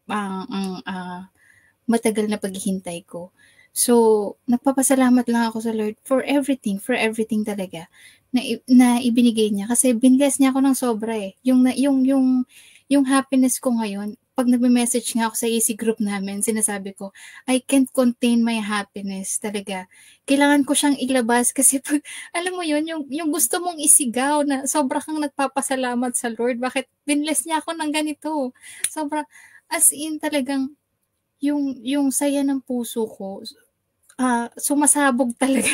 Speaker 2: matagal na paghihintay ko. So, nagpapasalamat lang ako sa Lord for everything talaga na ibinigay niya kasi binless niya ako ng sobra eh. Yung happiness ko ngayon, pag nagme-message nga ako sa AC group namin, sinasabi ko, I can't contain my happiness talaga. Kailangan ko siyang ilabas kasi pag, alam mo yun, yung gusto mong isigaw na sobra kang nagpapasalamat sa Lord. Bakit binless niya ako ng ganito? Sobra, as in talagang, yung saya ng puso ko, sumasabog talaga.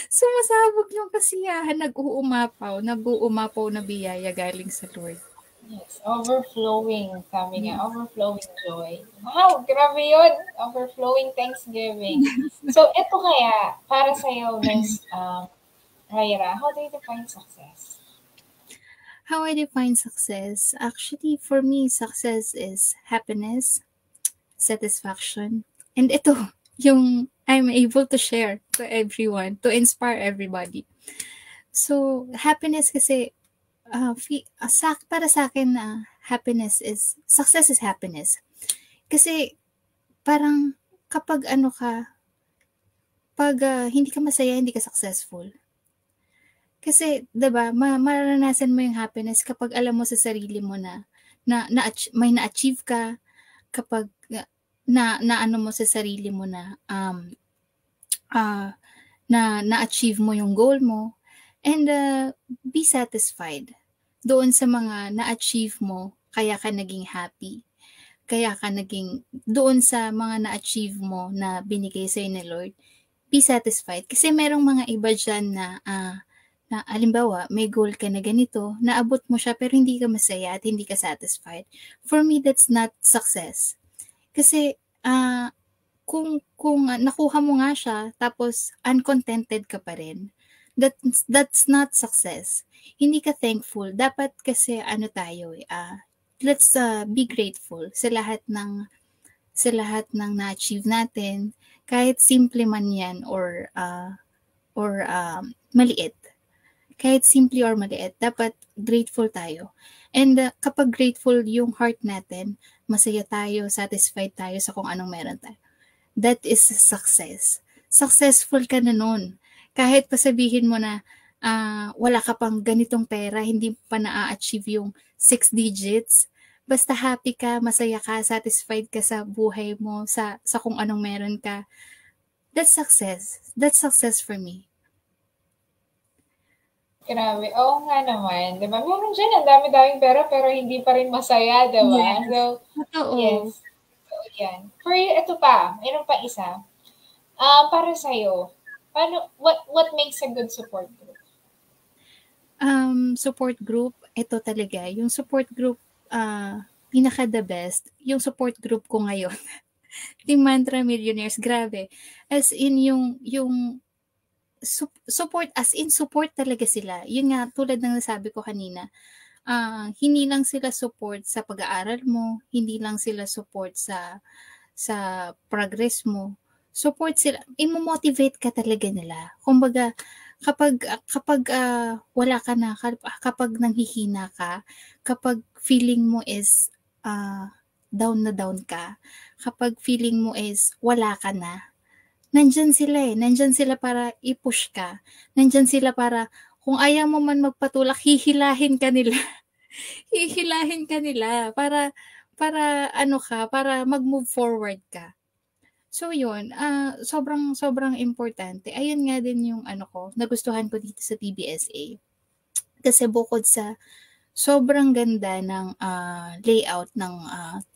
Speaker 2: Sumasabog yung kasiyahan, nag-uumapaw na biyaya galing sa Lord.
Speaker 1: Yes, overflowing, sabi nga, overflowing joy. Wow, grabe yun! Overflowing thanksgiving. So, ito kaya, para sa'yo, Miss Raira, how do you define success?
Speaker 2: How I define success? Actually, for me, success is happiness, satisfaction, and ito, yung I'm able to share to everyone, to inspire everybody. So, happiness kasi, para sa akin, success is happiness. Kasi, parang, kapag pag hindi ka masaya, hindi ka successful. Kasi, 'di ba, mararanasan mo yung happiness kapag alam mo sa sarili mo na may na-achieve ka, kapag na ano mo sa sarili mo na na-achieve mo yung goal mo, and be satisfied doon sa mga na-achieve mo, kaya ka naging happy. Kaya ka naging doon sa mga na-achieve mo na binigay sa'yo ni Lord, be satisfied. Kasi merong mga iba diyan na halimbawa, may goal ka na ganito, naabot mo siya pero hindi ka masaya at hindi ka satisfied. For me, that's not success. Kasi kung nakuha mo nga siya tapos uncontented ka pa rin, that's not success. Hindi ka thankful. Dapat kasi tayo let's be grateful sa lahat ng na-achieve natin, kahit simple man yan or maliit. Kahit simple or maliit, dapat grateful tayo. And kapag grateful yung heart natin, masaya tayo, satisfied tayo sa kung anong meron tayo. That is success. Successful ka na nun. Kahit pa sabihin mo na wala ka pang ganitong pera, hindi pa na-achieve yung 6 digits, basta happy ka, masaya ka, satisfied ka sa buhay mo, sa kung anong meron ka, that's success. That's success for me.
Speaker 1: Grabe. Oo nga naman. Diba? Meron dyan, ang dami-daming pera pero hindi pa rin masaya, diba?
Speaker 2: Yes.
Speaker 1: So,
Speaker 2: Totoo.
Speaker 1: yes. So, yan. For you, ito pa. Meron pa isa. Para sa'yo, what makes a good support group?
Speaker 2: Support group, ito talaga. Yung support group, pinaka the best, yung support group ko ngayon. Team Mantra Millionaires, grabe. As in, yung support, as in support talaga sila. Yun nga, tulad ng nasabi ko kanina, hindi lang sila support sa pag-aaral mo, hindi lang sila support sa progress mo. Support sila, imo-motivate ka talaga nila. Kumbaga, kapag wala ka na, kapag nanghihina ka, kapag feeling mo is down na down ka, kapag feeling mo is wala ka na, nandyan sila nandyan sila para i-push ka, nandyan sila para kung ayaw mo man magpatulak, hihilahin ka nila. Hihilahin ka nila para para mag-move forward ka. So yun, sobrang importante. Ayun nga din yung nagustuhan ko dito sa TBSA. Kasi bukod sa sobrang ganda ng layout ng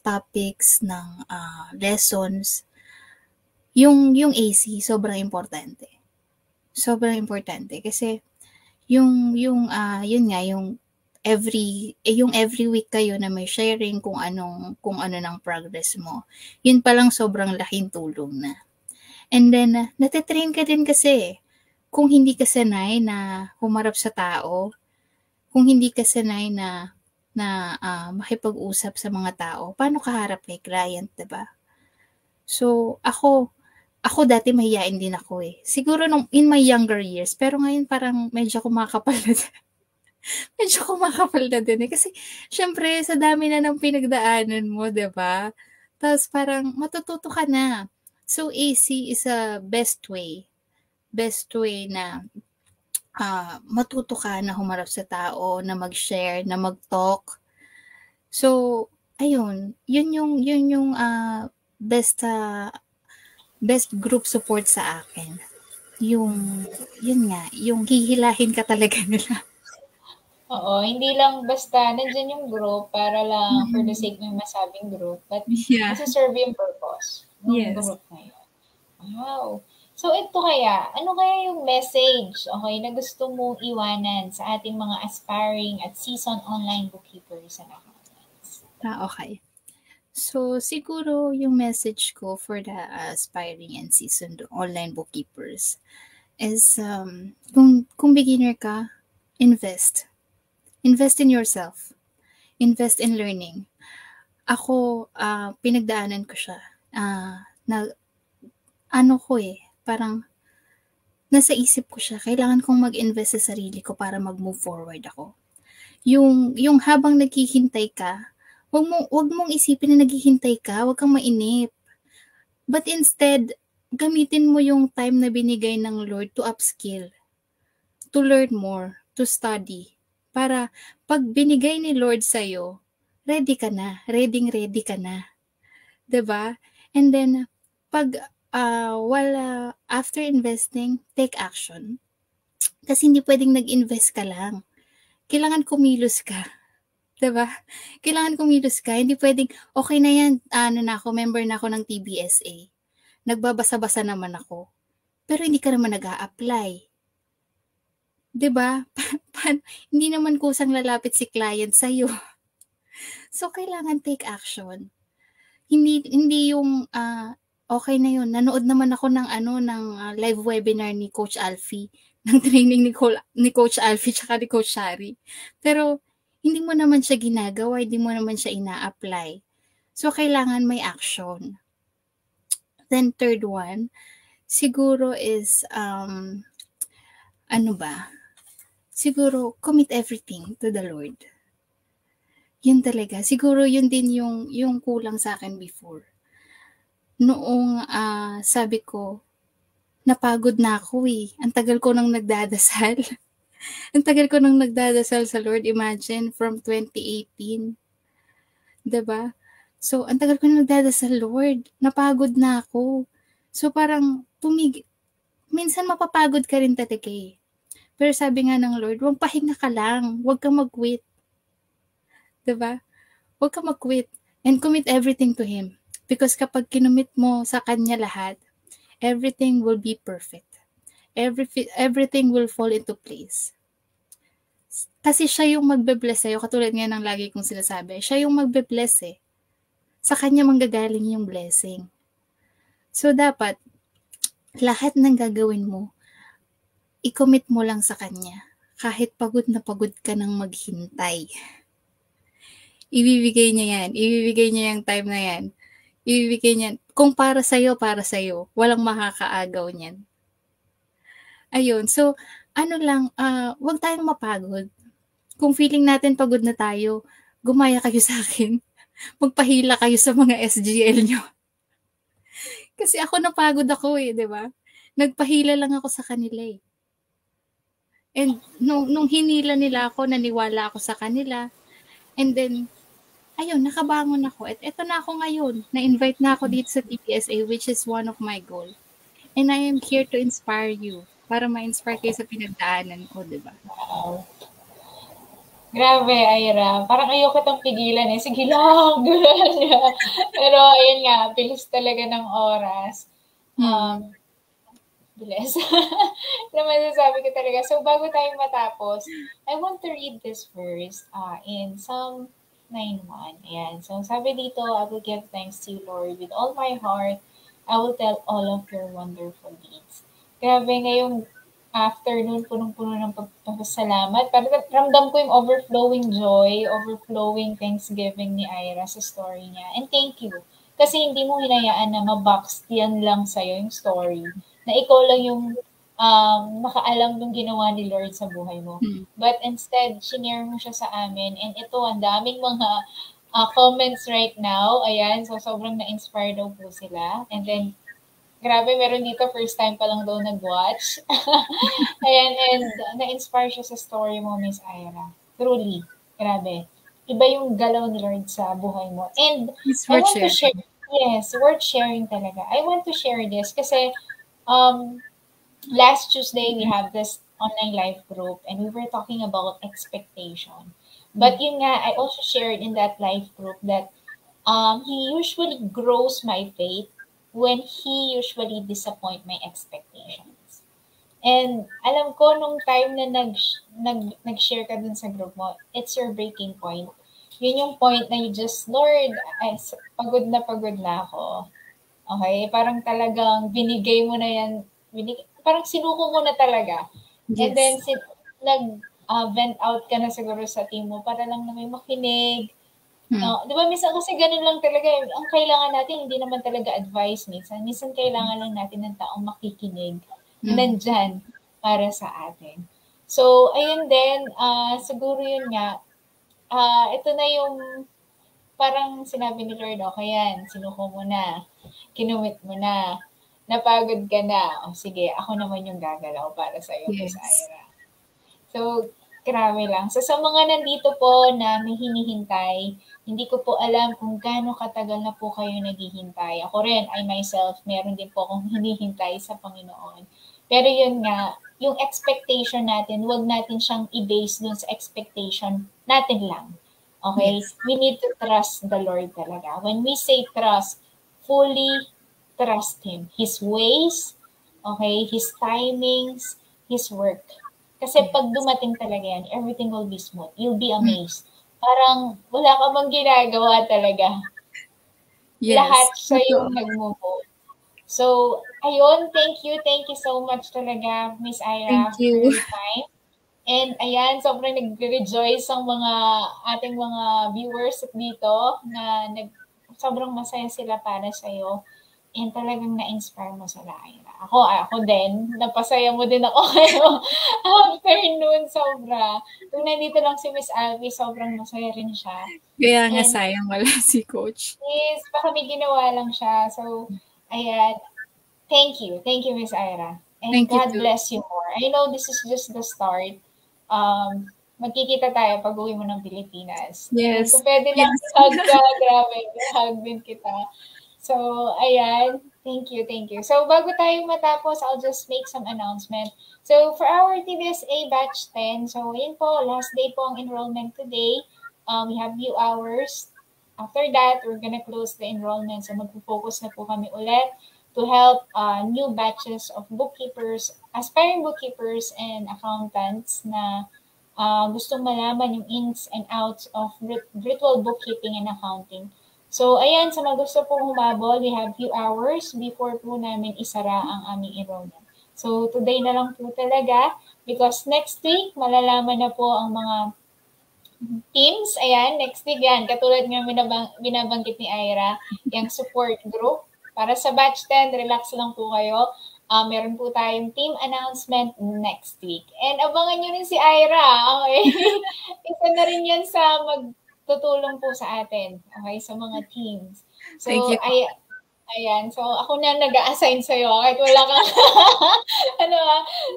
Speaker 2: topics, ng lessons, yung AC sobrang importante. Sobrang importante kasi yung yun nga yung every week kayo na may sharing kung ano ng progress mo. Yun pa lang sobrang laking tulong na. And then nate-train ka din kasi kung hindi ka sanay na humarap sa tao, kung hindi ka sanay na makipag-usap sa mga tao, paano ka harap kay client, 'di ba? So ako dati mahiyain din ako eh. Siguro nung in my younger years, pero ngayon parang medyo kumakapal na din. Medyo kumakapal na din eh. Kasi syempre sa dami na ng pinagdaanan mo, 'di ba? Tapos parang matututo ka na. So AC is a best way na matuto ka na humarap sa tao, na mag-share, na mag-talk. So ayun, yun yung best group support sa akin. Yun nga, yung hihilahin ka talaga nila.
Speaker 1: Oo, hindi lang basta nandiyan yung group para lang for the
Speaker 2: Mm.
Speaker 1: sake ng masabing group, but
Speaker 2: Yeah.
Speaker 1: nasa-serve yung purpose ng
Speaker 2: Yes.
Speaker 1: group na yun. Wow! So ito kaya, ano kaya yung message, okay, na gusto mong iwanan sa ating mga aspiring at seasoned online bookkeepers and accountants?
Speaker 2: Okay. So, siguro yung message ko for the aspiring and seasoned online bookkeepers is kung beginner ka, invest. Invest in yourself. Invest in learning. Ako, pinagdaanan ko siya. Na, parang nasa isip ko siya, kailangan kong mag-invest sa sarili ko para mag-move forward ako. Yung habang naghihintay ka, wag mong isipin na naghihintay ka, wag kang mainip. But instead, gamitin mo yung time na binigay ng Lord to upskill, to learn more, to study. Para pag binigay ni Lord sa'yo, ready ka na, ready ka na. 'Di ba? And then, after investing, take action. Kasi hindi pwedeng nag-invest ka lang. Kailangan kumilos ka. 'Di ba? Kailangan kumilos ka. Hindi pwedeng, okay na yan, member na ako ng TBSA. Nagbabasa-basa naman ako. Pero hindi ka naman nag-a-apply. 'Di ba? Hindi naman kusang lalapit si client sa'yo. So, kailangan take action. Hindi yung, okay na yun, nanood naman ako ng live webinar ni Coach Alfie, ng training ni Coach Alfie tsaka ni Coach Shari. Pero hindi mo naman siya ginagawa, hindi mo naman siya ina-apply. So, kailangan may action. Then third one, siguro is, siguro commit everything to the Lord. Yun talaga. Siguro yun din yung kulang sa akin before. Noong sabi ko, napagod na ako eh. Ang tagal ko nang nagdadasal. Ang tagal ko nang nagdadasal sa Lord. Imagine, from 2018. 'Di ba? So, ang tagal ko nang nagdadasal, Lord. Napagod na ako. So, parang minsan mapapagod ka rin talaga eh. Pero sabi nga ng Lord, huwag pahinga ka lang. Huwag kang mag-quit. 'Di ba? Huwag kang mag-quit. And commit everything to Him. Because kapag kinumit mo sa Kanya lahat, everything will be perfect. Everything will fall into place. Kasi siya yung magbe-bless sa'yo, katulad nga ng lagi kong sinasabi, siya yung magbe-bless eh. Sa Kanya manggagaling yung blessing. So, dapat, lahat ng gagawin mo, i-commit mo lang sa Kanya. Kahit pagod na pagod ka nang maghintay. Ibibigay niya yan. Ibibigay niya yung time na yan. Ibibigay niyan. Kung para sa'yo, para sa'yo. Walang makakaagaw niyan. Ayun. So, wag tayong mapagod. Kung feeling natin pagod na tayo, gumaya kayo sa akin. Magpahila kayo sa mga SGL nyo. Kasi ako napagod ako eh, di ba? Nagpahila lang ako sa kanila eh. And nung hinila nila ako, naniwala ako sa kanila. And then, ayun, nakabangon ako. At eto na ako ngayon. Na-invite na ako dito sa TPSA, which is one of my goal. And I am here to inspire you. Para ma-inspire kayo sa pinagdaanan ko, di ba?
Speaker 1: Wow. Grabe, Ira. Parang ayoko itong pigilan eh. Sige lang. Pero ayun nga, bilis talaga ng oras. Bless. Na masasabi ko talaga. So, bago tayo matapos, I want to read this verse in Psalm 9:1. Ayan. So, sabi dito, I will give thanks to you, Lord, with all my heart. I will tell all of your wonderful deeds. Grabe, ngayong afternoon, punong-puno ng pagpapasalamat. Parang ramdam ko yung overflowing joy, overflowing thanksgiving ni Ira sa story niya. And thank you. Kasi hindi mo hinayaan na mabox yan lang sa'yo yung story. Na ikaw lang yung makaalam ng ginawa ni Lord sa buhay mo. But instead, shinare mo siya sa amin. And ito, ang daming mga comments right now. Ayan, so sobrang na-inspire daw po sila. And then, grabe, meron dito, first time pa lang daw nag-watch. Ayan, and na-inspire siya sa story mo, Miss Ira. Truly, grabe. Iba yung galaw ni Lord sa buhay mo. And
Speaker 2: It's
Speaker 1: I
Speaker 2: worth
Speaker 1: want to share, yes, worth sharing talaga. I want to share this kasi last Tuesday, we have this online life group and we were talking about expectation. But yun nga, I also shared in that life group that he usually grows my faith when he usually disappoint my expectations. And alam ko nung time na nag-share ka dun sa group mo, it's your breaking point. Yun yung point na you just, Lord, pagod na ako. Okay? Parang talagang binigay mo na yan, parang sinuko mo na talaga.
Speaker 2: Yes.
Speaker 1: And then, nag-vent out ka na siguro sa team mo para lang na may makinig. Di ba, minsan kasi ganun lang talaga. Ang kailangan natin, hindi naman talaga advice minsan. Minsan kailangan lang natin ng taong makikinig. Nandyan para sa atin. So, ayun din, siguro yun nga, ito na yung parang sinabi ni Lord, okay yan, sinuko mo na, kinumit mo na, napagod ka na, o sige, ako naman yung gagalaw para sa'yo, Miss Ira. So, grabe lang. So, sa mga nandito po na may hinihintay, hindi ko po alam kung gaano katagal na po kayo naghihintay. Ako rin, I myself, meron din po akong hinihintay sa Panginoon. Pero yun nga, yung expectation natin, huwag natin siyang i-base dun sa expectation natin lang. Okay? Yes. We need to trust the Lord talaga. When we say trust, fully trust Him. His ways, okay? His timings, His work. Kasi pag dumating talaga yan, everything will be smooth. You'll be amazed. Parang wala ka bang ginagawa talaga. Yes. Lahat siya yung nagmumo. So, ayun, thank you so much talaga, Miss Ira, for your time. And ayan, sobrang nag-rejoice ang mga ating mga viewers dito na sobrang masaya sila para sa'yo. And talagang na-inspire mo sila, Ira. Ako din, napasaya mo din ako kayo afternoon, sobra. Kung nandito lang si Miss Alvi, sobrang masaya rin siya.
Speaker 2: Kaya nga sayang wala si Coach.
Speaker 1: Yes, baka may ginawa lang siya. So, ayan, thank you, Miss Ira. And thank God bless you more. I know this is just the start. Magkikita tayo pag uwi mo ng Pilipinas.
Speaker 2: Yes.
Speaker 1: Kung pwede lang, hug ka, grabe, hug din kita. So, ayan, thank you. So, bago tayo matapos, I'll just make some announcement. So, for our TBSA Batch 10, so yun po, last day po ang enrollment today. We have few hours. After that, we're gonna close the enrollment. So, magpo-focus na po kami ulit to help new batches of bookkeepers, aspiring bookkeepers and accountants na gustong malaman yung ins and outs of virtual bookkeeping and accounting. So, ayan, sa mga gusto pong humabol, we have few hours before po namin isara ang aming enrollment. So, today na lang po talaga because next week, malalaman na po ang mga teams. Ayan, next week yan. Katulad nga binabanggit ni Ira, yung support group. Para sa batch 10, relax lang po kayo. Meron po tayong team announcement next week. And abangan nyo rin si Ira. Okay? Isa na rin yan sa magtutulong po sa atin. Okay? Sa mga teams. So,
Speaker 2: thank you.
Speaker 1: Ayan. So, ako na nag-a-assign sa'yo. Kahit wala kang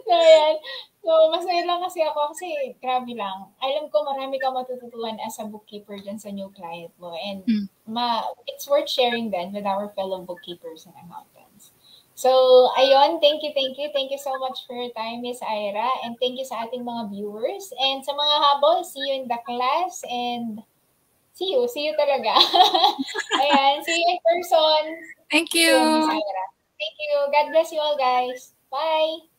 Speaker 1: So, ayan. So, masaya lang kasi ako kasi grabe lang. Alam ko marami kang matututuan as a bookkeeper dyan sa new client mo. And it's worth sharing then with our fellow bookkeepers and accountants. So, ayun, thank you. Thank you so much for your time, Miss Ira. And thank you sa ating mga viewers. And sa mga habol, see you in the class. And see you talaga. Ayan, see you in person.
Speaker 2: Thank you.
Speaker 1: So, Miss Ira. Thank you. God bless you all, guys. Bye.